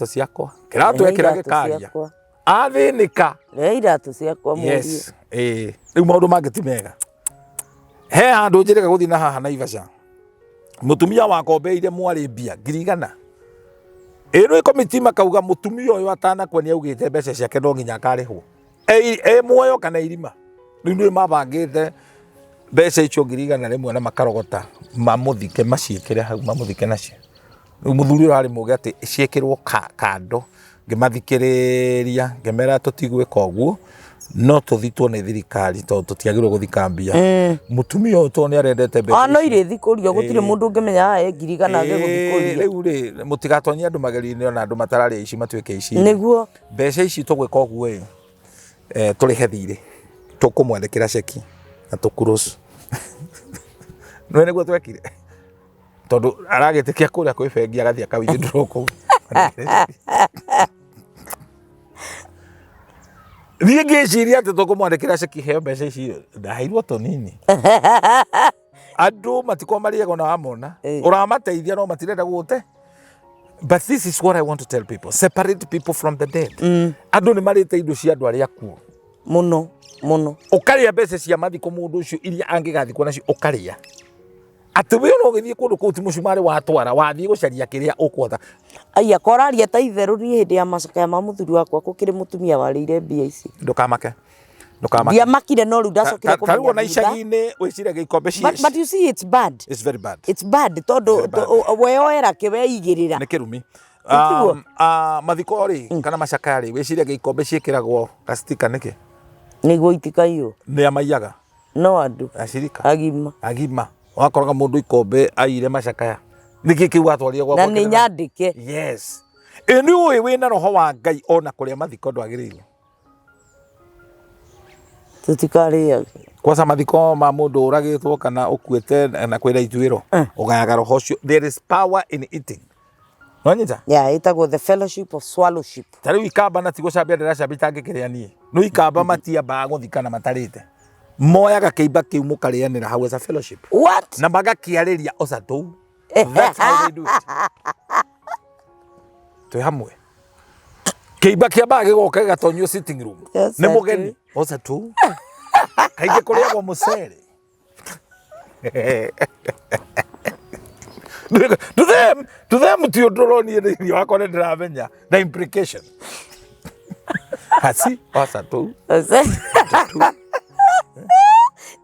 ciakwa kĩratũ ekĩra gĩkaria athĩnĩka iratũ ciakwa mũriũ. Yes. Rĩu maũndũ mangĩ ti mega. He handũ njĩrĩga gũthiĩ na haha Naivasha mũtumia wakombeire mwarĩ mbia 100,000. Ĩno komiti makauga mũtumia ũyũ atanakua nĩ augĩte mbeca ciake no nginya akarĩhwo muoyo kana irima. Rĩu nĩ mabangĩte mbeca icio 100,000 rĩmwe na makarogota mamũthike maciĩkĩre hau mamũthike nacio. Rĩu mũthuri ũrarĩ mũgĩ atĩ ciĩkĩrwo kando ngĩmathikĩrĩria ngĩmera tũtigwĩka ũguo no tũthitwo nĩ thirikari tondu tũtiagĩrĩirwo gũthika mbia. Mũtumia ũyũ tondu nĩ arendete mbeca no irĩthikũrio gũtirĩ mũndũ ũngĩmenya aya 100,000 agĩgũthikũria. Rĩu rĩ mũtigatonyie andũ magerio-inĩ ona andũ matararĩ aici matuĩke aici nĩguo mbeca ici tũgwĩka ũguo tũrĩhe thirĩ tũkũmwandĩkĩra ceki na tũclose. No nĩguo twekire tondu aragetikia kuria kwi bengi agathia ka withdraw ku niĩ ngĩciria atĩ tũkũmwandĩkĩra ceki heo mbeca ici ndaheirwo tũnini andũ matiko mariego na wamona ũramateithia no matirenda gũte. But this is what I want to tell people. Separate people from the dead. Andũ nĩ marĩte indo cia andũ arĩa akuũ muno muno, ũkarĩa mbeca cia mathiko mũndũ ũcio iria angĩgathikwo nacio ũkarĩa. Atĩ we no gĩthiĩ kũndũ kũu ti mũcumarĩ watwara wathiĩ gũcaria kĩrĩa ũkwenda. Aya koraria ta itherũ niĩ hĩndĩ ya macakaya ma mũthuri wakwa gũkĩrĩ mũtumia warĩire mbia ici. Ndũkamake. Ndiamakire no rĩu ndacokire kũmenya. Tarĩu ona icagi-inĩ wĩciragia ikombe cieci. But you see it's bad. It's very bad. It's bad tondũ we oera kĩweigĩrĩra. Nĩ kĩrumi. Mathiko rĩ kana macakaya rĩ wĩciragia ikombe ciĩkĩragwo gastika nĩkĩ? Nĩguo itikaiywo. Nĩ amaiyaga. No andũ. Acirika. Agima. Wakoraga mũndũ ikombe aire macakaya. Nĩkĩ kĩu atwarire gwakwa. Na nĩ nyandĩke. Yes. Nĩ ũĩ wĩna roho wa Ngai ona kũrĩa mathiko ndwagĩrĩirwo. Tutikarĩage. Kwanza mathiko ma mũndũ ũragĩtwo kana ũkuĩte na kwĩra ituĩro ũgayaga roho ũcio. There is power in eating. Nonyita? Yeah, itagwo the fellowship of swallowship. Tarĩu ikamba na tigũcambia ndĩracambia itangĩkĩrĩa niĩ. No ikamba matiambaga gũthikana matarĩte. Moyaga kĩimba kĩu mũkarĩanĩra hau as a fellowship. What? Na magakĩarĩria oca tũu. That's how they do it. Twĩ hamwe. Kĩimba kĩambaga gĩgoka gĩgatonyio sitting room. Nĩ mũgeni. Oca tũu. Kaingĩ kũrĩagwo mũcere. To them ti ũndũ ũronie thĩinĩ wakwa nĩ ndĩramenya the implication. Haci oca tũu.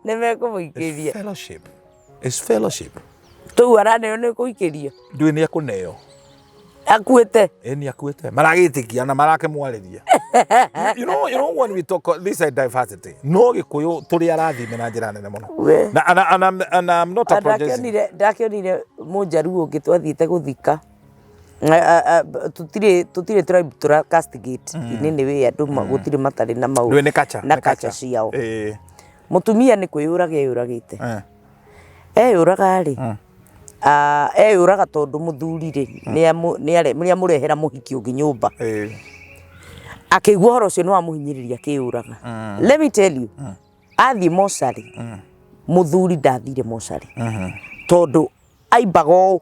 Nĩmekũmũikĩria. Fellowship. It's fellowship. Tũu araneo nĩ kũikĩrio. Ndũĩ nĩ akũneo. Akuĩte. Nĩ akuĩte. Maragĩtĩkia na marakĩmwarĩria. You know when we talk this is diversity. No Gĩkũyũ tũrĩ arathime na njĩra nene mũno. And I'm not apologizing. Ndakĩonire mũnjaruo ũngĩ twathiĩte gũthika. Tutire tribe tura castigate. Nĩ wĩ andũ gũtirĩ matarĩ na mau. Na kacha ciao. Mutumia nĩ kwĩyũraga eyũragĩte. Eyũraga rĩ. Eyũraga tondũ mũthuri rĩ nĩ amũrehera mũhiki ũngĩ nyũmba. Akĩigua ũhoro ũcio nĩ wamũhinyĩrĩria akĩyũraga. Let me tell you. Athiĩ mocarĩ. Mũthuri ndathire mocarĩ. Tondũ aimbaga ũũ.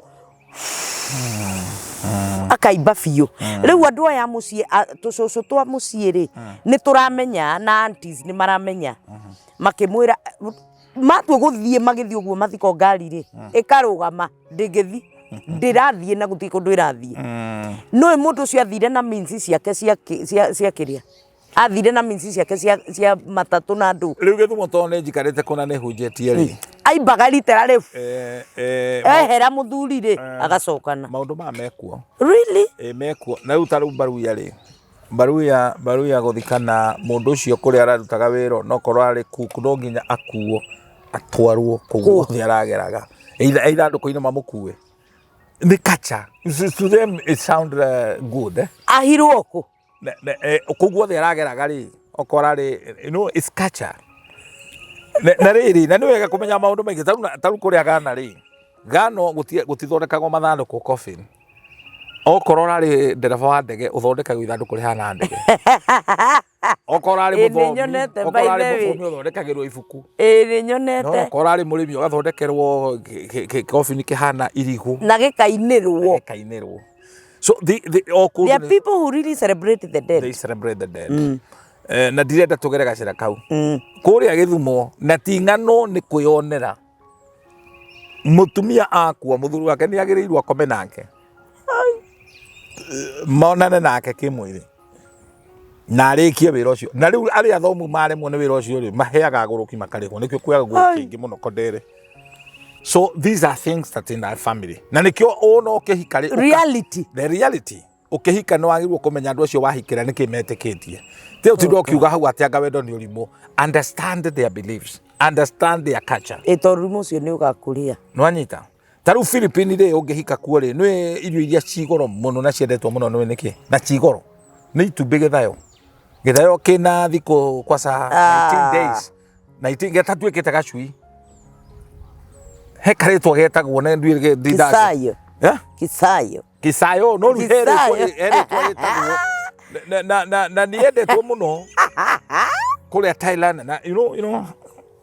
Akaimba biũ. Rĩu andũ aya mũciĩ tũcũcũ twa mũciĩ rĩ nĩ tũramenya na aunties nĩ maramenya. Makĩmwĩra matua gũthiĩ magĩthiĩ ũguo mathiko ngari rĩ ĩkarũgama ndĩngĩthi ndĩrathiĩ na gũtirĩ kũndũ ĩrathiĩ. No mũndũ ũcio athire na minsi ciake cia kĩrĩa. Athire na minsi ciake cia matatũ na andũ. Rĩu Gĩthumo tondũ nĩ njikarĩte kũna nĩ hunjĩtie rĩ. Aimbaga literally. Ehera mũthuri rĩ agacokana. Maũndũ maya mekuo. Really? Mekuo. Na rĩu tarĩu Baruya rĩ. Baruya gũthikana mũndũ ũcio kũrĩa ararutaga wĩra no korwo arĩ kuku no nginya akuo atwarwo kũu gũthiĩ arageraga. Either andũ-inĩ mamũkue. Nĩ kacha. To them it sound good. Ahirwo kũ? Kũu guothe arageraga rĩ okora rĩ you know it's kacha. Na rĩrĩ na nĩ wega kũmenya maũndũ maingĩ tarĩu kũrĩa Ghana rĩ. Ghana gũtithondekagwo mathandũkũ coffin. Okorwo arĩ ndereba wa ndege ũthondekagwo ithandũkũ rĩhana ndege. Okorwo arĩ mũthomi ũthondekagĩrwo ibuku. Nĩ nyonete. No okorwo arĩ mũrĩmi ũgathondekerwo kobini kĩhana irigũ. Na gĩkainĩrwo. So there are people who really celebrate the dead. They celebrate the dead. Na ndirenda tũgere gacĩra kau. Kũrĩa Gĩthumo na ti ng'ano nĩ kwĩyonera. Mũtumia akua mũthuri wake nĩ agĩrĩirwo akome nake. Monane nake kĩmwĩrĩ. Na arĩkie wĩra ũcio. Na rĩu arĩa athomu maremwo nĩ wĩra ũcio rĩ maheaga agũrũki makarĩhwo. Nĩkĩo kuoyaga guo kĩingĩ mũno kodere. So these are things that in our family. Na nĩkĩo ona ũkĩhika rĩ. Reality. The reality. Ũkĩhika nĩ wagĩrĩirwo kũmenya andũ acio wahikĩra nĩkĩ metĩkĩtie. Teo ti ndokiuga hau atĩ anga wendo nĩ ũrimũ. Understand their beliefs. Understand their culture. Tondũ ũcio nĩ ũgakũrĩa. Nĩwanyita. Tarĩu Philippines rĩ ũngĩhika kuo rĩ nĩ irio iria cigoro mũno na ciendetwo mũno nĩ nĩkĩ na cigoro nĩ itumbĩ gĩthayo kĩna thikũ kwa 19 days 19 getatuĩkĩte gacui he karitwa getagwo na nduire Kisayo. Kisayo. Kisayo no here twa getagwo na niendetwo muno kuria Thailand na you know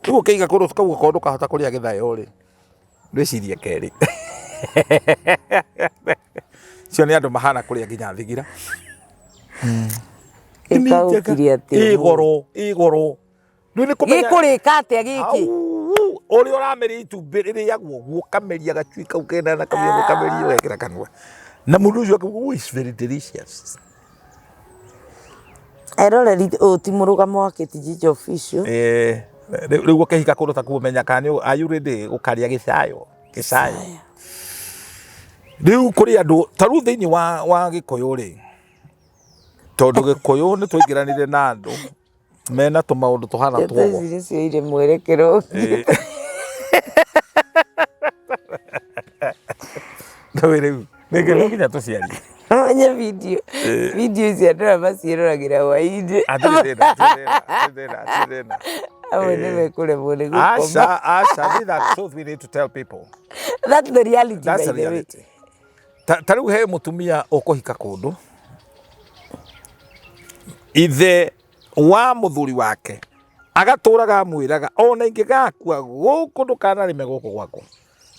tu keiga kuru tukauga kondu kahota kuria githayo ri ndwicirie keri cio ni andu mahana kuria nginya thigira igoro gikurika atia giki uri urameri itumbĩ rĩrĩagwo guo kameria gacui kau kena na kamĩogo kameria wekĩra kanua na mũndũ ũcio akaigua is very delicious. Eroreri ti mũrũgamo wake ti Jijo official. Rĩu ũkĩhika kũndũ ta kũmenya kana are you ready gũkaria gĩcayo. Rĩu kũrĩ andũ ta rĩu thĩinĩ wa Gĩkũyũ rĩ tondũ Gĩkũyũ nĩ tũingĩranire na andũ mena tũmaũndũ tũhana tuogo icio ire mwerekero rĩu nĩngĩ nginya tũciari onye video ici andũ maciĩroragĩra hwaĩ-inĩ amwe nĩ mekũremwo nĩ gũkoma. That's what we need to tell people. That's the reality. That's the reality. Ta rĩu he mũtumia ũkũhika kũndũ ithe wa mũthuri wake agatũraga amwĩraga ona ingĩgakua gũkũ ndũkanarĩme gũkũ gwakwa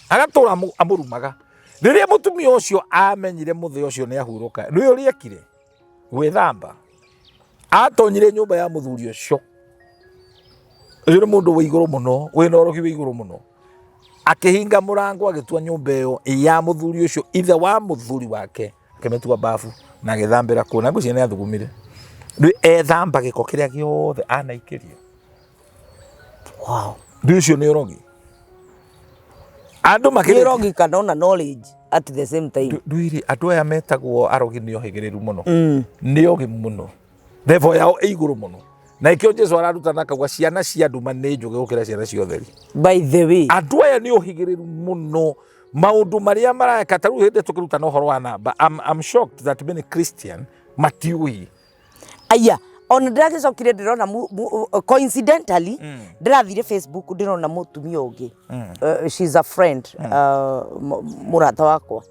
agatũra amũrumaga. Rĩrĩa mũtumia ũcio amenyire mũthĩ ũcio nĩ ahurũka nĩ ũrĩa ekire gwĩthamba atonyire nyũmba ya mũthuri ũcio ũcio nĩ mũndũ wĩ igũrũ mũno wĩna ũrogi wĩ igũrũ mũno akĩhinga mũrango agĩtua nyũmba ĩyo ya mũthuri ũcio ithe wa mũthuri wake akĩmĩtua bafu na agĩthambĩra kuo na ngwĩciria nĩ athugumire rĩu ethamba gĩko kĩrĩa gĩothe anaikĩrio. Wow. Rĩu ũcio nĩ ũrogi andũ makĩrĩ ũrogi kana ona knowledge at the same time. Rĩu andũ aya metagwo arogi nĩ ohĩgĩrĩru mũno nĩ ogi mũno therefore yao ĩ igũrũ mũno na ikĩo Jesũ ararutana akauga ciana cia nduma nĩ njũgĩ gũkĩra ciana cia ũtheri. By the way andũ aya nĩ ohĩgĩrĩru mũno maũndũ marĩa mareka ta rĩu hĩndĩ tũkĩrutana ũhoro wa namba I'm shocked that many Christian matiũĩ. Aya ona ndĩragĩcokire ndĩrona coincidentally ndĩrathire Facebook ndĩrona mũtumia ũngĩ she's a friend mũrata wakwa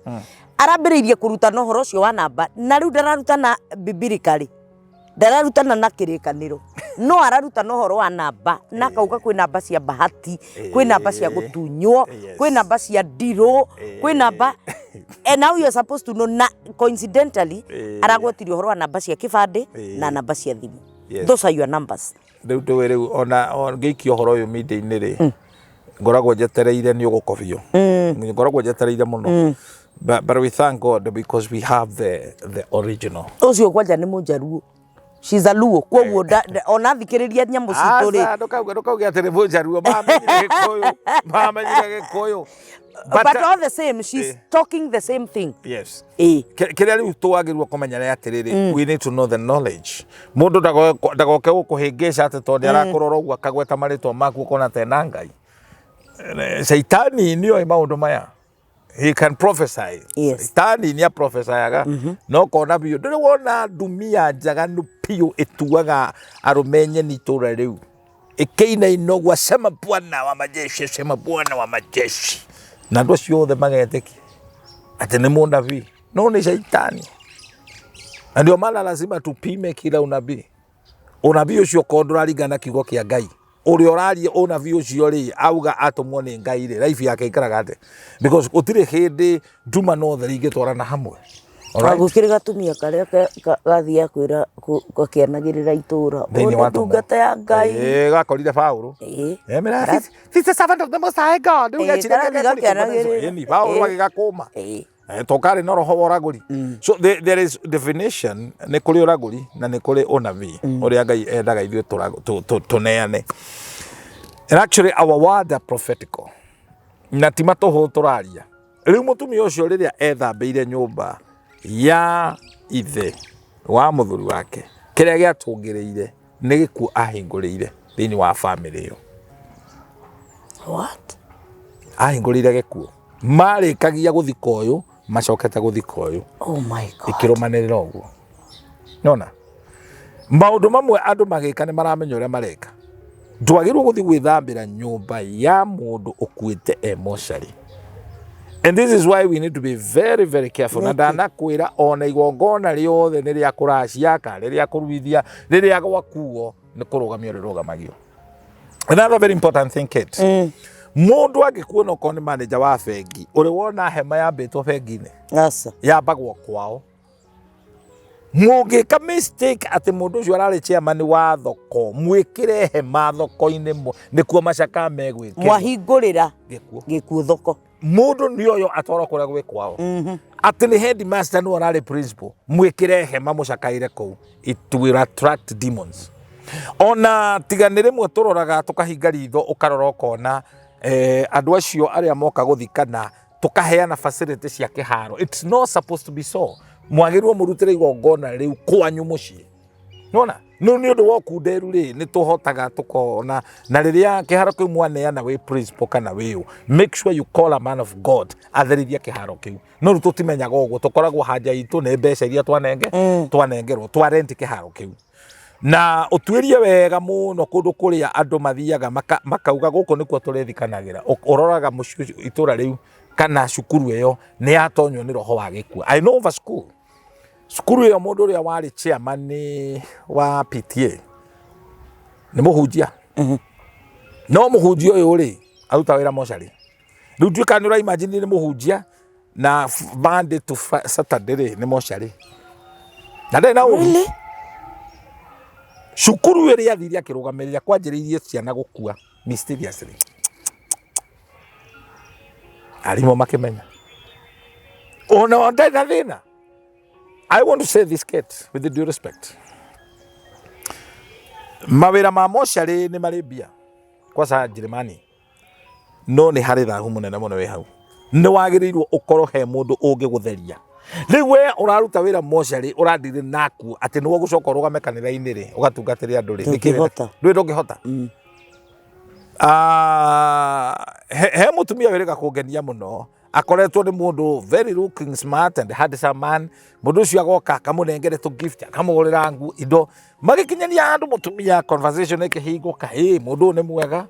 arambĩrĩirie kũrutana ũhoro ũcio wa namba na rĩu ndararutana bibirikali ndararutana na kĩrĩkanĩro no ararutana ũhoro wa namba na kauga kwĩ namba cia bahati kwĩ namba cia gũtunywo kwĩ namba cia ndirũ kwĩ namba and now you are supposed to know na coincidentally aragwetirio ũhoro wa namba cia kĩbandĩ na namba cia thimũ. Those are your numbers. Rĩu ona ngĩikio ũhoro ũyũ media-inĩ rĩ ngoragwo njetereire nĩ ũgũkobio ngoragwo njetereire mũno but we thank God because we have the original. Ũcio kwanja nĩ mũnjaruo. She's a Luo. Kwoguo ona thikĩrĩria nyamũ citũ rĩ. Ndũkauge atĩ nĩ mũnjaruo mamenyire Gĩkũyũ. But all the same she's talking the same thing. Yes. Kĩrĩa rĩu twagĩrĩirwo kũmenya nĩ atĩrĩrĩ we need to know the knowledge. Mũndũ ndagoke gũkũhĩngĩca atĩ tondũ arakũrora ũguo akagweta marĩtwa maku ũkona ta ena Ngai. Shaitani nĩoĩ maũndũ maya. He can prophesy. Yes. Shaitani nĩ prophesyaga no kona biũ ndũrĩ wona ndumia njaganu piũ ĩtuaga arũme nyeni itũra rĩu ĩkĩinainogwa sema Bwana wa majeshi sema Bwana wa majeshi na andũ acio othe magetĩkia atĩ nĩ mũnabii no nĩ shaitani. Na ndio maana lazima tupime kila unabii ũcio korwo ndũraringana kiugo kĩa Ngai ũrĩa ũraria ũnabii ũcio rĩ auga atũmwo nĩ Ngai rĩ life yake ikaraga atĩ because gũtirĩ hĩndĩ nduma na ũtheri ingĩtwarana hamwe. Gũkĩrĩ gatumia karĩa gathiĩ kwĩra gakĩanagĩrĩra itũra ndungata ya Ngai gakorire Paulo this is servant of the Most High God Paulo agĩgakũma tokari no roho oragũri. So there is definition nĩ kũrĩ ũragũri na nĩ kũrĩ ũnabii ũrĩa Ngai endaga ithuĩ tũneane. And actually our word are prophetical na ti matũhũ tũraria. Rĩu mũtumia ũcio rĩrĩa ethambĩire nyũmba ya ithe wa mũthuri wake kĩrĩa gĩatũngĩrĩire nĩ gĩkuũ ahingũrĩire thĩinĩ wa family ĩyo. What? Ahingũrĩire gĩkuũ marĩkagia gũthika ũyũ macokete gũthika ũyũ. Oh my God. Ikĩrũmanĩrĩra ũguo. Nona maũndũ mamwe andũ magĩka nĩ maramenya ũrĩa mareka ndwagirwo guthi gwithambira nyumba ya mundu ukuite emotionally. And this is why we need to be very, very careful. Na ndanakwira ona igongona riothe ni ria kuraciaka riria kuruithia riria gwakuo ni kurugamio rirugamagio. Another very important thing, Kate. Mundu agikuona ko ni manager wa bengi uri wona hema ya betwo bengi-ini yambagwo kwao. Mungika mistake ati mundu ucio arari chairman wa thoko mwikire hema thoko-ini nikuo macaka megwike mwahingurira gikuo thoko. Mundu ni oyo atwara kuria gwe kwao. Ati ni headmaster no arari principal mwikire hema mucakaire kou. It will attract demons. Ona tiganire mwe turoraga tukahinga ritho ukarora ukona andu acio aria moka guthikana tukaheana facilities cia kiharo. It's not supposed to be so. Mwagirwo murutire igongona riu kwanyu mucii. Nona no ni undu wa kunderu ri ni tuhotaga tukona na riria kiharo kiu mwaneana wi principal kana wiu, make sure you call a man of God atherithia kiharo kiu. No tutimenyaga uguo tukoragwo haja itu ne mbeca iria twanengerwo twarenti kiharo kiu. Na utuirie wega muno kundu kuria andu mathiaga makauga guku nikuo turethikanagira uroraga muciu itura riu kana cukuru iyo ni atonywo ni roho wa gikuo. I know of a school. Cukuru iyo mundu uria wari chairman wa PTA ni muhunjia. No muhunjia uyu ri aruta wira mochari. Riu tuika ni ura imagine ni muhunjia na Monday to Saturday ni mochari. Na ndena really? Cukuru iri athiria kirugamirira kwanjiriirie ciana gukua mysteriously. Arimo makimenya. Ona ndena thina. I want to say this, Kate, with the due respect. Mawira ma mochari ni mari bia kwa sa Jeremani. No ni hari thahu munene muno we hau. Ni wagirirwo ukoro he mundu ungigutheria. Riu we uraruta wira mochari uradire naku ati niwo gucoka rugame kanitha-ini ri ugatungatira andu ri ndukihota ndungihota. He mutumia wirega kungenia muno akoretwo ni mundu very looking smart and handsome man. Mundu ucio agoka akamunengere to gift akamugurira ngu indo magikinyania andu mutumia conversation ikihinguka mundu ni mwega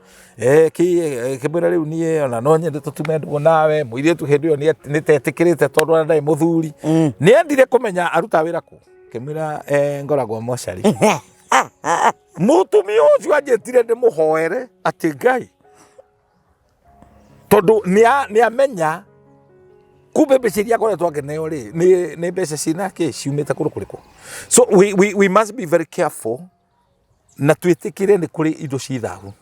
kibira riu nie ona no nyende tutume ndu nawe muiretu hindi yo ni tetikirite tondu na ndai muthuri ni endire kumenya aruta wira ku kimira ngoragwo mochari. Mutumia ucio anjitire ndi muhoere ati Ngai tondu ni amenya kumbe mbeca iria akoretwo akeneo ri ni mbeca cina ki ciumite kuru kuriku. So we must be very careful na twitikire ni kuri indo ci thahu.